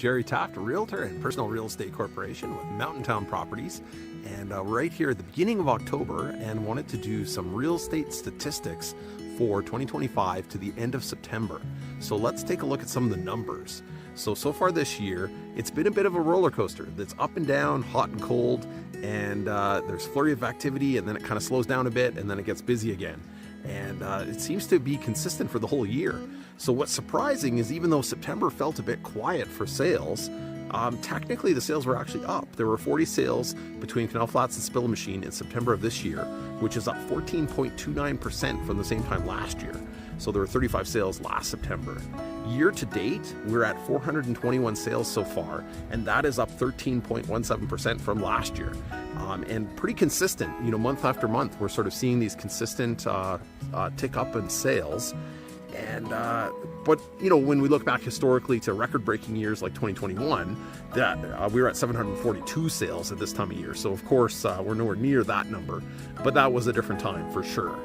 Jerry Taft, a realtor and personal real estate corporation with Mountain Town Properties, and right here at the beginning of October, and wanted to do some real estate statistics for 2025 to the end of September. So let's take a look at some of the numbers. So far this year, it's been a bit of a roller coaster that's up and down, hot and cold, and there's flurry of activity, and then it kind of slows down a bit, and then it gets busy again. And it seems to be consistent for the whole year. So what's surprising is even though September felt a bit quiet for sales, technically the sales were actually up. There were 40 sales between Canal Flats and Spill-A-Machine in September of this year, which is up 14.29% from the same time last year. So there were 35 sales last September. Year to date, we're at 421 sales so far, and that is up 13.17% from last year. And pretty consistent, month after month, we're sort of seeing these consistent tick up in sales. And but when we look back historically to record-breaking years like 2021, that we were at 742 sales at this time of year. So of course we're nowhere near that number, but that was a different time for sure.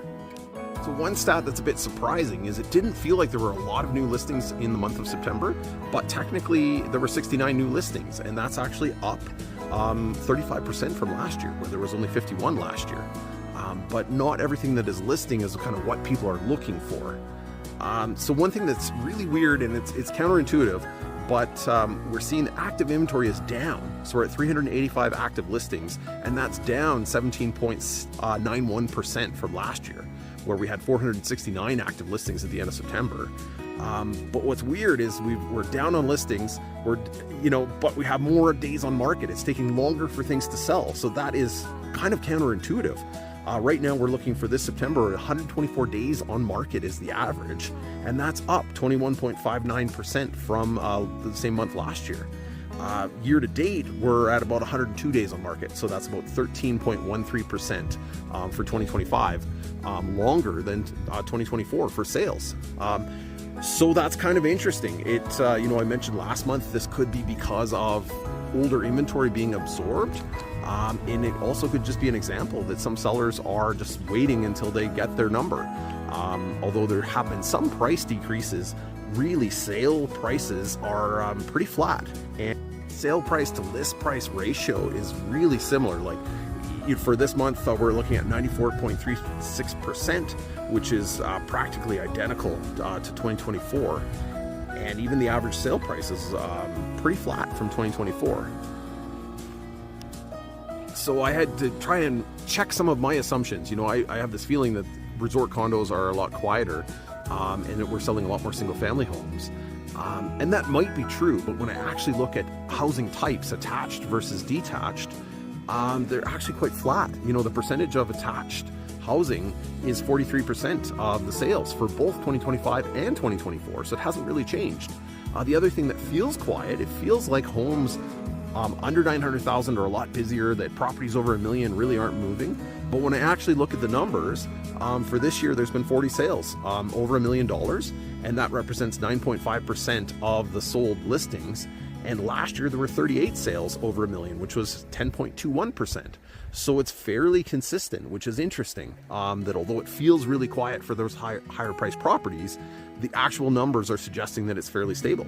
So one stat that's a bit surprising is it didn't feel like there were a lot of new listings in the month of September, but technically there were 69 new listings, and that's actually up 35% from last year, where there was only 51 last year. But not everything that is listing is kind of what people are looking for. So one thing that's really weird, and it's counterintuitive, but we're seeing the active inventory is down. So we're at 385 active listings, and that's down 17.91% from last year, where we had 469 active listings at the end of September. But what's weird is we're down on listings, but we have more days on market. It's taking longer for things to sell. So that is kind of counterintuitive. Right now we're looking for this September, 124 days on market is the average, and that's up 21.59% from the same month last year. Year to date, we're at about 102 days on market, so that's about 13.13% for 2025, longer than 2024 for sales. So that's kind of interesting. I mentioned last month this could be because of older inventory being absorbed. And it also could just be an example that some sellers are just waiting until they get their number. Although there have been some price decreases, really sale prices are pretty flat. And sale price to list price ratio is really similar. Like for this month, we're looking at 94.36%, which is practically identical to 2024. And even the average sale price is pretty flat from 2024. So I had to try and check some of my assumptions. I have this feeling that resort condos are a lot quieter, and that we're selling a lot more single-family homes. And that might be true, but when I actually look at housing types, attached versus detached, they're actually quite flat. The percentage of attached housing is 43% of the sales for both 2025 and 2024, so it hasn't really changed. The other thing that feels quiet, it feels like homes under 900,000 are a lot busier, that properties over $1 million really aren't moving. But when I actually look at the numbers, for this year, there's been 40 sales over $1 million, and that represents 9.5% of the sold listings. And last year, there were 38 sales over $1 million, which was 10.21%. So it's fairly consistent, which is interesting, that although it feels really quiet for those higher priced properties, the actual numbers are suggesting that it's fairly stable.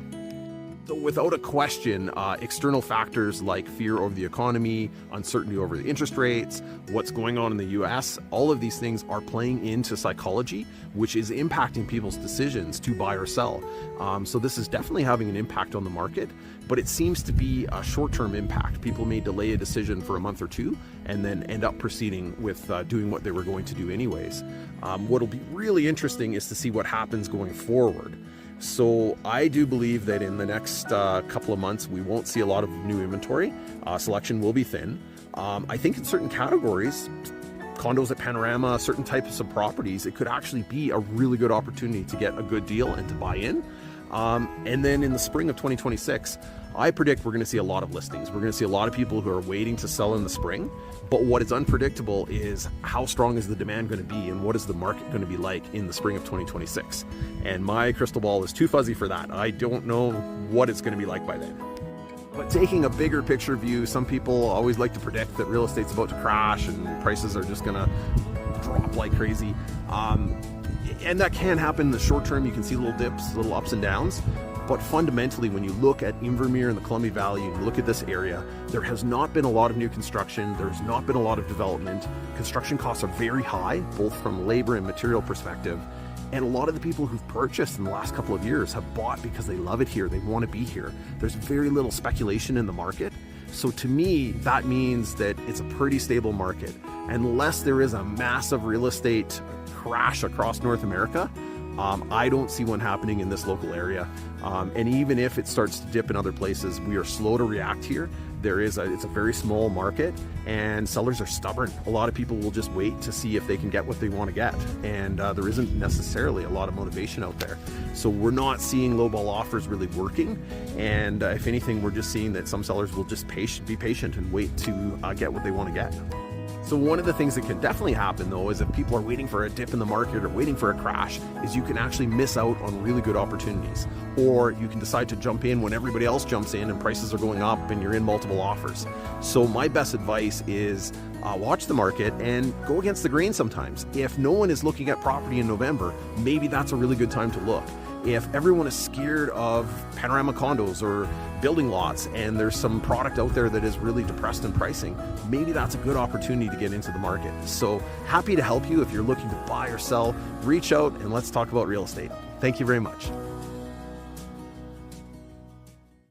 So without a question, external factors like fear over the economy, uncertainty over the interest rates, what's going on in the US, all of these things are playing into psychology, which is impacting people's decisions to buy or sell. So this is definitely having an impact on the market, but it seems to be a short-term impact. People may delay a decision for a month or two and then end up proceeding with doing what they were going to do anyways. What'll be really interesting is to see what happens going forward. So I do believe that in the next couple of months, we won't see a lot of new inventory. Selection will be thin. I think in certain categories, condos at Panorama, certain types of properties, it could actually be a really good opportunity to get a good deal and to buy in. And then in the spring of 2026, I predict we're going to see a lot of listings. We're going to see a lot of people who are waiting to sell in the spring. But what is unpredictable is how strong is the demand going to be, and what is the market going to be like in the spring of 2026. And my crystal ball is too fuzzy for that. I don't know what it's going to be like by then. But taking a bigger picture view, some people always like to predict that real estate's about to crash and prices are just going to drop like crazy. And that can happen in the short term. You can see little dips, little ups and downs. But fundamentally, when you look at Invermere and the Columbia Valley and you look at this area, there has not been a lot of new construction. There's not been a lot of development. Construction costs are very high, both from labor and material perspective. And a lot of the people who've purchased in the last couple of years have bought because they love it here. They want to be here. There's very little speculation in the market. So to me, that means that it's a pretty stable market. Unless there is a massive real estate crash across North America, I don't see one happening in this local area. And even if it starts to dip in other places, we are slow to react here. It's a very small market and sellers are stubborn. A lot of people will just wait to see if they can get what they want to get. And there isn't necessarily a lot of motivation out there. So we're not seeing lowball offers really working. And if anything, we're just seeing that some sellers will just be patient and wait to get what they want to get. So one of the things that can definitely happen though is if people are waiting for a dip in the market or waiting for a crash, is you can actually miss out on really good opportunities. Or you can decide to jump in when everybody else jumps in and prices are going up and you're in multiple offers. So my best advice is watch the market and go against the grain sometimes. If no one is looking at property in November, maybe that's a really good time to look. If everyone is scared of panorama condos or building lots and there's some product out there that is really depressed in pricing, maybe that's a good opportunity to get into the market. So happy to help you if you're looking to buy or sell. Reach out and let's talk about real estate. Thank you very much.